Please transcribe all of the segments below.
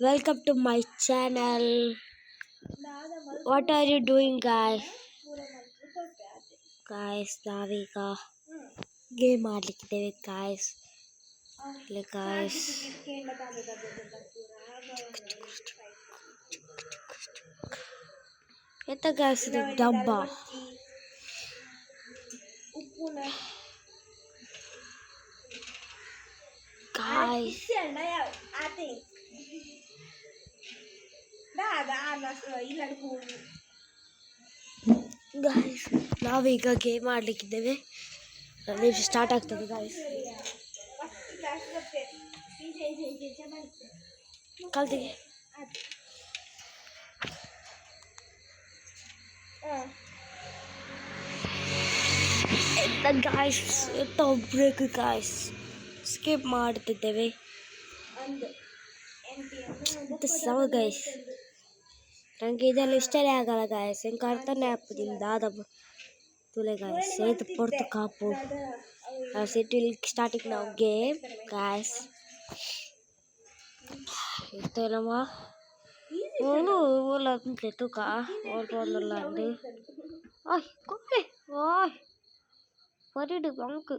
Welcome to my channel. What are you doing, guys? ನಾವೀಗ game ಆಡ್ಲಿಕ್ಕಿದ್ದೇವೆ guys. ಇಲ್ಲಿ guys. ಎಂತ guys ಇದು ಡಬ್ಬ? Guys. ಗಾಯ್ಸ್ ನಾವೀಗ ಗೇಮ್ ಆಡ್ಲಿಕ್ಕಿದ್ದೇವೆ. ಸ್ಟಾರ್ಟ್ ಆಗ್ತದೆ ಗಾಯ್ಸ್. ಕಲ್ತಿಗೆ ಗಾಯ್ಸ್ ಬ್ರೇಕ್ ಗಾಯ್ಸ್ ಸ್ಕಿಪ್ ಮಾಡ್ತಿದ್ದೇವೆ. ಗೈಸ್ ನನಗೆ ಇದೆಲ್ಲ ಇಷ್ಟನೇ ಆಗಲ್ಲ ಗಾಯ್ಸ್. ಹೆಂಗೆ ಅರ್ಥನೇ ಆಗ್ತದಿಲ್ಲ ದಾದ ತುಲೆ ಗಾಯ್ಸ್ ಏತು ಪೊರ್ತು ಕಾಪು ಸಿಟಿ ಸ್ಟಾರ್ಟಿಂಗ್ ನಾವು ಗೇಮ್ ಗಾಯ್ಸ್ ಇರ್ತೇನಮ್ಮ ಓನು ಓಲ ಅಂತೆ ತೂಕ ಓಲ್ಪೋಲ್ಲ ಅಂದು ಓಯ್ ಕೊಪ್ಪೆ ಓಯ್ ಪರಿಡು ಬಂಕು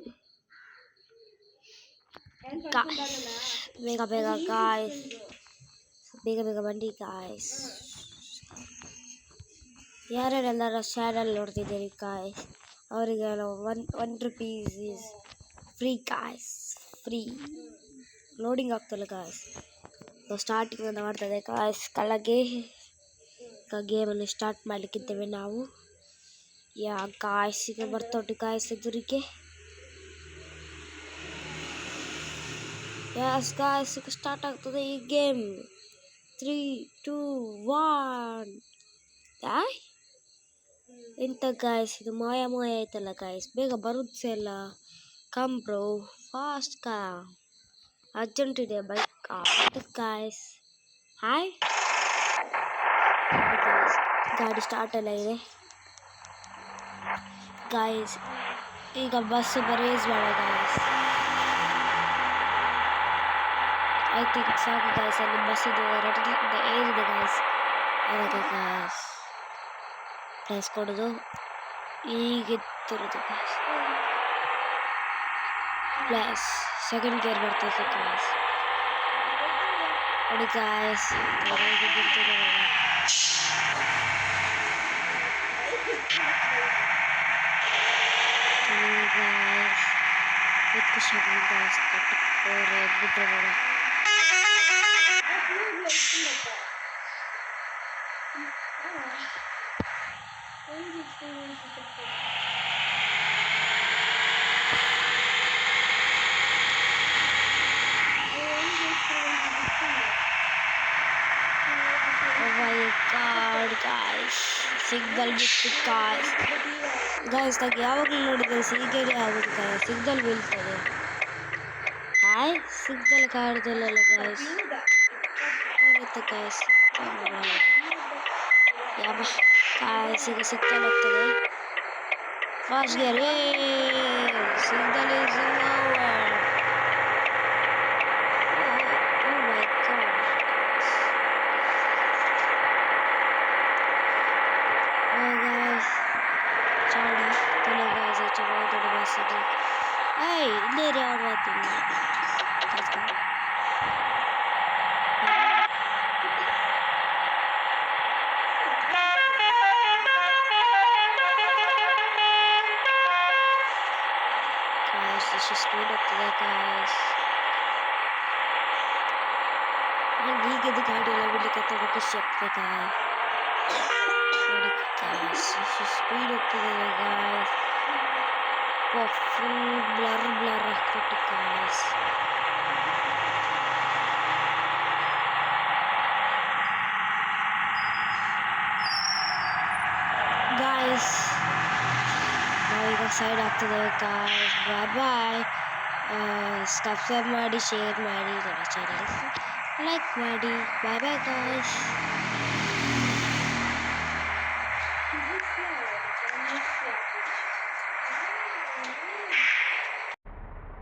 ಬೇಗ ಬೇಗ ಗಾಯ್ಸ್ ಬೇಗ ಬೇಗ ಬನ್ನಿ ಗಾಯ್ಸ್. ಯಾರ್ಯಾರೆಲ್ಲರ ಚಾನಲ್ ನೋಡ್ತಿದ್ದೀರಿ ಗಾಯ್ಸ್ ಅವರಿಗೆಲ್ಲ ₹1 is free guys. Free loading ಆಗ್ತಲ್ಲ ಗಾಯ್ಸ್. ಸ್ಟಾರ್ಟಿಂಗ್ ಅಂತ ಮಾಡ್ತದೆ ಗಾಯ್ಸ್. ಕೆಳಗೆ ಗೇಮನ್ನು ಸ್ಟಾರ್ಟ್ ಮಾಡಲಿಕ್ಕಿದ್ದೇವೆ ನಾವು. ಗಾಯ್ಸ್ ಈಗ ಬರ್ತೊಟ್ಟು ಗಾಯ್ಸ್ ಎದುರಿಗೆ. ಗಾಯ್ಸ್ ಈಗ ಸ್ಟಾರ್ಟ್ ಆಗ್ತದೆ ಈ ಗೇಮ್. 3, 2, 1 ಎಂತ ಗಾಯ್ಸ್ ಇದು ಮಾಯ ಆಯ್ತಲ್ಲ ಗಾಯ್ಸ್. ಬೇಗ ಬರುದು ಎಲ್ಲ ಕಮ್ ಬ್ರೋ ಫಾಸ್ಟ್ ಅರ್ಜೆಂಟ್ ಇದೆ ಬೈಕ್ ಗಾಯ್ಸ್. ಹಾಯ್ ಗಾಡಿ ಸ್ಟಾರ್ಟ್ ಎಲ್ಲ ಇದೆ ಗಾಯ್ಸ್. ಈಗ ಬಸ್ ರೇಸ್ ಬೇಡ ಗಾಯ್ಸ್. ಐ ಥಿಂಕ್ ಸಾಕು ಗಾಯ್ಸ್. ಅಲ್ಲಿ ಬಸ್ ಇದು ಏರಿದೆ ಗಾಯ್ಸ್. ಅದಕ್ಕೆ ಗಾಯ್ಸ್ ಪ್ಲೇಸ್ ಕೊಡೋದು ಈಗಿತ್ತಿರೋದು ಗಾಯ್ಸ್. ಪ್ಲಸ್ ಸೆಕೆಂಡ್ ಗೇರ್ ಬರ್ತದೆ ಗಾಯ್ಸ್. ನೋಡಿ ಗಾಯ್ಸ್ ಸಿಗ್ನಲ್ ಬಿಟ್ಟು ಗಾಯ್ಸ್ ತಾಗೆ ಯಾವಾಗಲೂ ನೋಡಿದ್ರೆ ಹೀಗೆ ಆಗುತ್ತೆ ಗಾಯ್ಸ್. ಸಿಗ್ನಲ್ ಬೀಳ್ತದೆ. ಹಾಯ್ ಸಿಗ್ನಲ್ ಕಾಡ್ದಲ್ಲ ಗಾಯ್ಸ್. ಆಗುತ್ತೆ ಗಾಯ್ಸ್. ಯಾವ ಗಾಯ್ಸ್ ಈಗ ಸಿಗ್ನಲ್ ಹೋಗ್ತದೆ. ಫಾಸ್ಟ್ ಗೇರ್ ಸಿಗ್ನಲ್ ಈಸ್ ಇಲ್ಲೇ ಯಾರು ಮಾಡ್ತೀನಿ ಸ್ಪೀಡ್ ಆಗ್ತದೆ ಗಾಯ್ಸ್. ಈಗಿದ್ದು ಗಾಡಿ ಎಲ್ಲ ಬಿಡ್ಲಿಕ್ಕೆ ತುಂಬ ಖುಷಿ ಆಗ್ತದೆ ಗಾಯ್ಸ್. ಸ್ಪೀಡ್ ಹೋಗ್ತದೆ ಗಾಯ್ಸ್. ಫುಲ್ ಬ್ಲರ್ ಆಗ್ಬಿಟ್ಟು ಗಾಯ್ಸ್. ಗಾಯ್ಸ್ ನಾವೀಗ ಸೈಡ್ ಆಗ್ತದೆ ಗಾಯ್ಸ್. ಬಾಯ್ ಸಬ್ಸ್ಕ್ರೈಬ್ ಮಾಡಿ, ಶೇರ್ ಮಾಡಿ, ನನ್ನ ಚಾನಲ್ ಲೈಕ್ ಮಾಡಿ. Bye guys.